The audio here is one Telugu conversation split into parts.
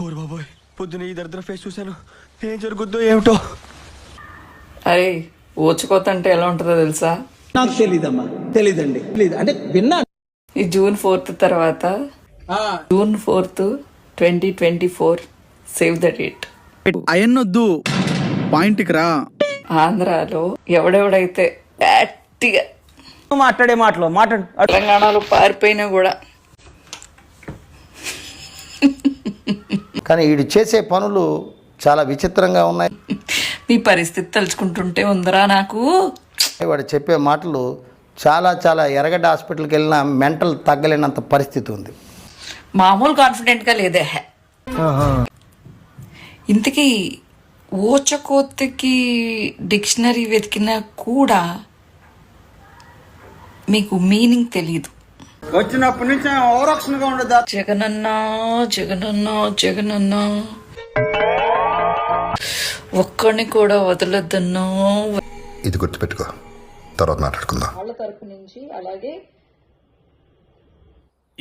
ఓరు బాబోయ్, పొద్దున ఈ దరిద్ర ఫేస్ చూశాను. ఏం జరుగుద్దో ఏమిటో. అరే ఊచకోత ఎలా ఉంటుందో తెలుసా? నాకు తెలీదమ్మా, తెలీదండి, తెలీదు అంటే విన్నా. ఈ జూన్ 4 తర్వాత జూన్ 4, 2024 సేవ్ ద డేట్. అయన్నొద్దు, పాయింట్కి రా. ఆంధ్రాలో ఎవడెవడైతే గట్టిగా మాట్లాడే మాట్లాడు తెలంగాణలో పారిపోయినా కూడా కానీ వీడు చేసే పనులు చాలా విచిత్రంగా ఉన్నాయి. మీ పరిస్థితి తలుచుకుంటుంటే ఉందరా నాకు. వాడు చెప్పే మాటలు చాలా చాలా ఎరగడ్డ హాస్పిటల్కి వెళ్ళినా మెంటల్ తగ్గలేనంత పరిస్థితి ఉంది. మామూలు కాన్ఫిడెంట్గా లేదే. ఇంతకీ ఊచకోతకి డిక్షనరీ వెతికినా కూడా మీకు మీనింగ్ తెలీదు. వచ్చినప్పటి నుంచి ఓవరాక్షన్గా ఉండదు. జగనన్నా జగనన్నా జగనన్నా ఒక్కడిని కూడా వదలొద్దన్నా. ఇది గుర్తుపెట్టుకో, తర్వాత మాట్లాడుకుందాం. వాళ్ళ తరపు నుంచి అలాగే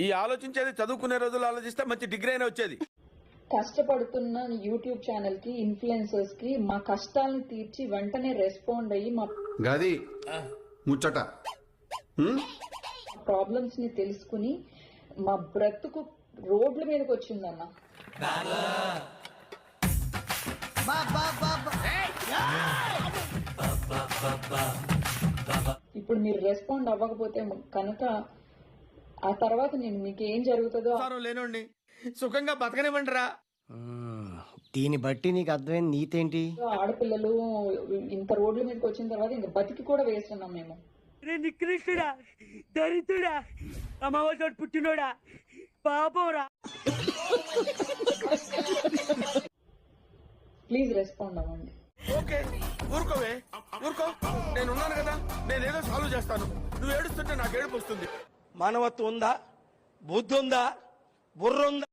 ఈ ఆలోచించేది చదువుకునే రోజులు ఆలోచిస్తే మంచి డిగ్రీ అయినా వచ్చేది. కష్టపడుతున్న యూట్యూబ్ ఛానల్ కి, ఇన్ఫ్లుయెన్సర్స్ కి మా కష్టాలను తీర్చి వెంటనే రెస్పాండ్ అయ్యి మా గది ముచ్చట ప్రాబ్లమ్స్ ని తెలుసుకుని మా బ్రతుకు రోడ్ల మీదకి వచ్చిందన్న. ఇప్పుడు మీరు రెస్పాండ్ అవ్వకపోతే కనుక ఆ తర్వాత నేను మీకు ఏం జరుగుతుందో లేనండి, సుఖంగా బతకనివ్వండిరా. దీన్ని బట్టి నీకు అర్థమైంది నీతేంటి? ఆడపిల్లలు ఇంత రోడ్ల మీదకి వచ్చిన తర్వాత ఇంకా బతికి కూడా వేస్తున్నాం మేము. నికృష్టుడా, దరిద్రుడా, అమ్మవారి పుట్టినోడా, పాపోరా. ప్లీజ్ రెస్పాండ్ అవ్వండి. ఓకే, ఊరుకోవే, ఊరుకో. నేనున్నాను కదా, నేనేదో సాల్వ్ చేస్తాను. నువ్వు ఏడుస్తుంటే నాకు ఏడుపు వస్తుంది. మానవత్వం ఉందా? బుద్ధి ఉందా? బుర్ర ఉందా?